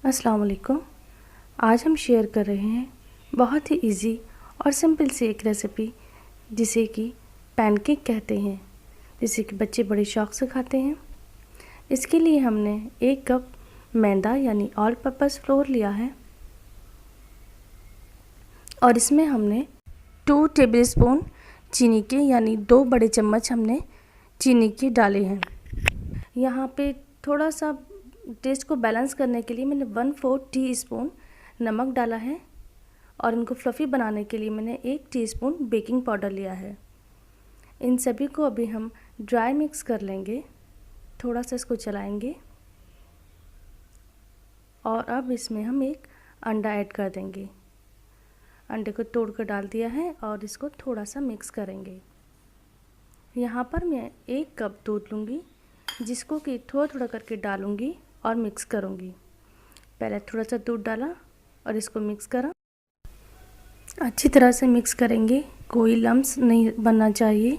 अस्सलाम वालेकुम। आज हम शेयर कर रहे हैं बहुत ही इजी और सिंपल सी एक रेसिपी जिसे कि पैनकेक कहते हैं, जिसे कि बच्चे बड़े शौक़ से खाते हैं। इसके लिए हमने 1 कप मैदा यानी ऑल पर्पस फ्लोर लिया है और इसमें हमने 2 टेबलस्पून चीनी के यानी 2 बड़े चम्मच हमने चीनी के डाले हैं। यहाँ पे थोड़ा सा टेस्ट को बैलेंस करने के लिए मैंने 1/4 टीस्पून नमक डाला है और इनको फ्लफ़ी बनाने के लिए मैंने 1 टीस्पून बेकिंग पाउडर लिया है। इन सभी को अभी हम ड्राई मिक्स कर लेंगे, थोड़ा सा इसको चलाएंगे और अब इसमें हम एक अंडा ऐड कर देंगे। अंडे को तोड़ कर डाल दिया है और इसको थोड़ा सा मिक्स करेंगे। यहाँ पर मैं 1 कप दूध लूँगी, जिसको कि थोड़ा थोड़ा करके डालूँगी और मिक्स करूँगी। पहले थोड़ा सा दूध डाला और इसको मिक्स करा। अच्छी तरह से मिक्स करेंगे, कोई लम्स नहीं बनना चाहिए।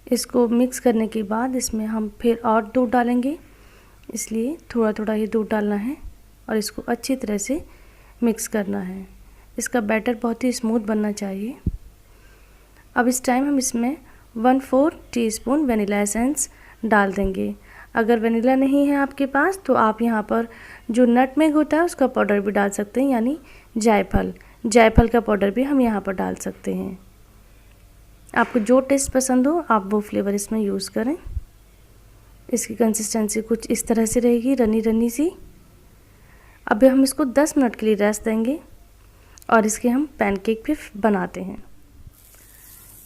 इसको मिक्स करने के बाद इसमें हम फिर और दूध डालेंगे, इसलिए थोड़ा थोड़ा ही दूध डालना है और इसको अच्छी तरह से मिक्स करना है। इसका बैटर बहुत ही स्मूथ बनना चाहिए। अब इस टाइम हम इसमें 1/4 टीस्पून वनीला एसेंस डाल देंगे। अगर वनीला नहीं है आपके पास तो आप यहाँ पर जो नटमेग होता है उसका पाउडर भी डाल सकते हैं, यानी जायफल का पाउडर भी हम यहाँ पर डाल सकते हैं। आपको जो टेस्ट पसंद हो आप वो फ्लेवर इसमें यूज़ करें। इसकी कंसिस्टेंसी कुछ इस तरह से रहेगी, रनी रनी सी। अभी हम इसको 10 मिनट के लिए रेस्ट देंगे और इसके हम पैनकेक भी बनाते हैं।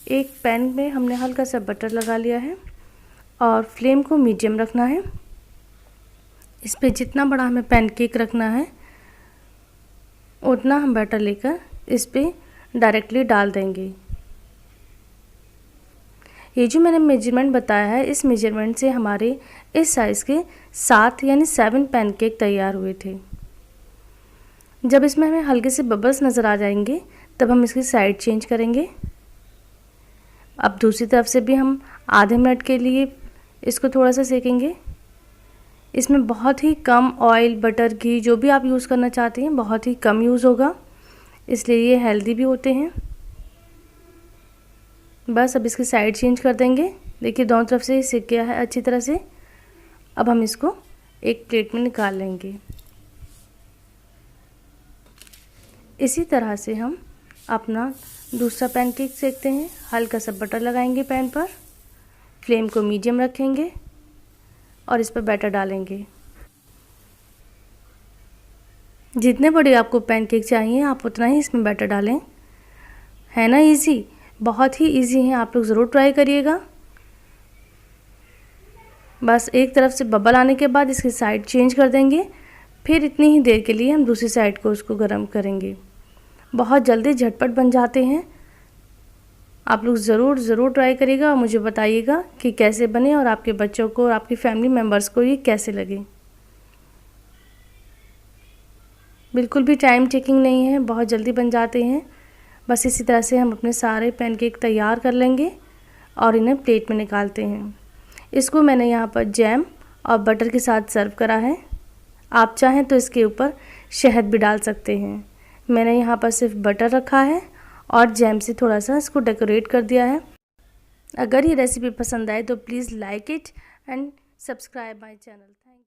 एक पैन में हमने हल्का सा बटर लगा लिया है और फ्लेम को मीडियम रखना है। इस पे जितना बड़ा हमें पैनकेक रखना है उतना हम बैटर लेकर इस पे डायरेक्टली डाल देंगे। ये जो मैंने मेजरमेंट बताया है, इस मेजरमेंट से हमारे इस साइज़ के 7 यानी 7 पैनकेक तैयार हुए थे। जब इसमें हमें हल्के से बबल्स नज़र आ जाएंगे तब हम इसकी साइड चेंज करेंगे। अब दूसरी तरफ से भी हम आधे मिनट के लिए इसको थोड़ा सा सेकेंगे। इसमें बहुत ही कम ऑयल, बटर, घी जो भी आप यूज़ करना चाहते हैं बहुत ही कम यूज़ होगा, इसलिए ये हेल्दी भी होते हैं। बस अब इसकी साइड चेंज कर देंगे। देखिए दोनों तरफ से सिक गया है अच्छी तरह से। अब हम इसको एक प्लेट में निकाल लेंगे। इसी तरह से हम अपना दूसरा पैनकेक सेकते हैं। हल्का सा बटर लगाएंगे पैन पर, फ्लेम को मीडियम रखेंगे और इस पर बैटर डालेंगे। जितने बड़े आपको पैनकेक चाहिए आप उतना ही इसमें बैटर डालें। है ना इजी, बहुत ही इजी है, आप लोग ज़रूर ट्राई करिएगा। बस एक तरफ से बबल आने के बाद इसकी साइड चेंज कर देंगे, फिर इतनी ही देर के लिए हम दूसरी साइड को उसको गर्म करेंगे। बहुत जल्दी झटपट बन जाते हैं। आप लोग ज़रूर ट्राई करिएगा और मुझे बताइएगा कि कैसे बने और आपके बच्चों को और आपकी फैमिली मेम्बर्स को ये कैसे लगे। बिल्कुल भी टाइम टेकिंग नहीं है, बहुत जल्दी बन जाते हैं। बस इसी तरह से हम अपने सारे पैनकेक तैयार कर लेंगे और इन्हें प्लेट में निकालते हैं। इसको मैंने यहाँ पर जैम और बटर के साथ सर्व करा है। आप चाहें तो इसके ऊपर शहद भी डाल सकते हैं। मैंने यहाँ पर सिर्फ बटर रखा है और जैम से थोड़ा सा इसको डेकोरेट कर दिया है। अगर ये रेसिपी पसंद आए तो please like it and subscribe my channel. Thank you.